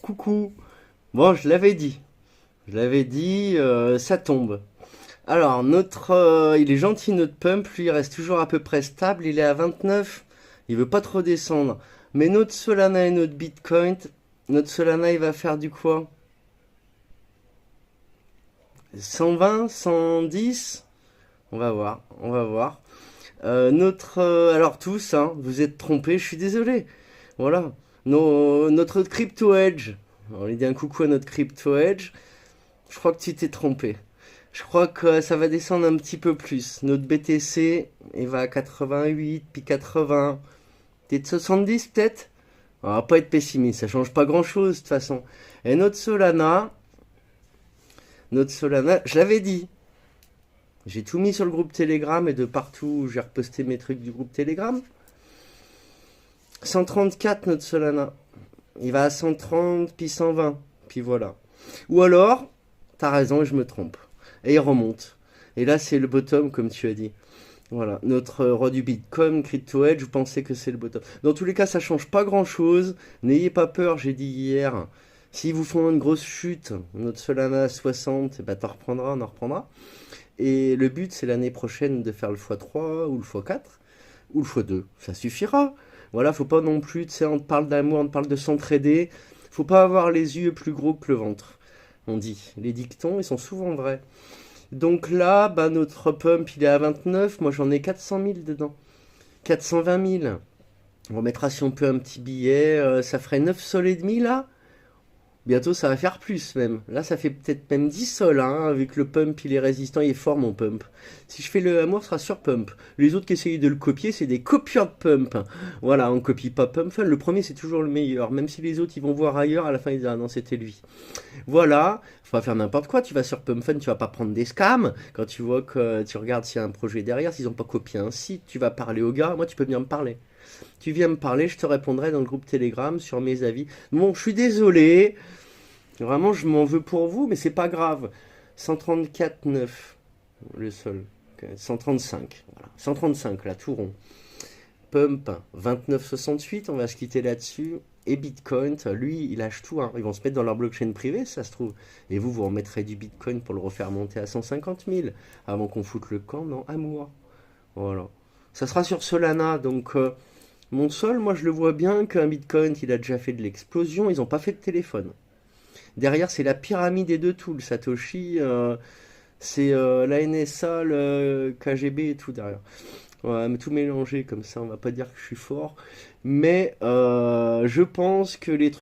Coucou. Bon, je l'avais dit. Je l'avais dit, ça tombe. Alors, il est gentil, notre pump. Lui, il reste toujours à peu près stable. Il est à 29. Il veut pas trop descendre. Mais notre Solana et notre Solana, il va faire du quoi? 120, 110? On va voir, on va voir. Alors tous, hein, vous êtes trompés, je suis désolé. Voilà. Notre Crypto Edge. On lui dit un coucou à notre Crypto Edge. Je crois que tu t'es trompé. Je crois que ça va descendre un petit peu plus. Notre BTC, il va à 88, puis 80. Peut-être 70 peut-être. On va pas être pessimiste, ça change pas grand-chose de toute façon. Et notre Solana, je l'avais dit. J'ai tout mis sur le groupe Telegram et de partout où j'ai reposté mes trucs du groupe Telegram. 134 notre Solana. Il va à 130, puis 120. Puis voilà. Ou alors, t'as raison et je me trompe. Et il remonte. Et là, c'est le bottom, comme tu as dit. Voilà, notre roi du Bitcoin, Crypto Edge, vous pensez que c'est le bottom. Dans tous les cas, ça change pas grand-chose. N'ayez pas peur, j'ai dit hier. S'ils vous font une grosse chute, notre Solana à 60, eh ben, t'en reprendras, on en reprendra. Et le but, c'est l'année prochaine de faire le x3 ou le x4 ou le x2. Ça suffira. Voilà, faut pas non plus, tu sais, on te parle d'amour, on te parle de s'entraider. Faut pas avoir les yeux plus gros que le ventre. On dit. Les dictons, ils sont souvent vrais. Donc là, bah, notre pump, il est à 29. Moi, j'en ai 400 000 dedans. 420 000. On mettra si on peut un petit billet. Ça ferait 9 sols et demi là. Bientôt, ça va faire plus même. Là, ça fait peut-être même 10 sols, hein, vu que le pump, il est résistant, il est fort, mon pump. Si je fais le amour, ce sera sur pump. Les autres qui essayent de le copier, c'est des copieurs de pump. Voilà, on copie pas pump. Enfin, le premier, c'est toujours le meilleur. Même si les autres, ils vont voir ailleurs, à la fin, ils disent, ah non, c'était lui. Voilà, faut pas faire n'importe quoi. Tu vas sur PumpFun, tu vas pas prendre des scams. Quand tu vois que tu regardes s'il y a un projet derrière, s'ils ont pas copié un site, tu vas parler au gars. Moi, tu peux venir me parler. Tu viens me parler, je te répondrai dans le groupe Telegram sur mes avis. Bon, je suis désolé. Vraiment, je m'en veux pour vous, mais c'est pas grave. 134,9 le sol. Ok, 135, voilà. 135, là, tout rond. Pump 29,68, on va se quitter là-dessus. Et Bitcoin, lui, il lâche tout, hein. Ils vont se mettre dans leur blockchain privée, ça se trouve. Et vous remettrez du Bitcoin pour le refaire monter à 150 000 avant qu'on foute le camp dans un mois. Voilà. Ça sera sur Solana, donc mon sol, moi je le vois bien qu'un Bitcoin, il a déjà fait de l'explosion, ils n'ont pas fait de téléphone. Derrière, c'est la pyramide des deux tools. Satoshi, c'est la NSA, le KGB et tout derrière. Ouais, mais tout mélanger comme ça, on va pas dire que je suis fort. Mais je pense que les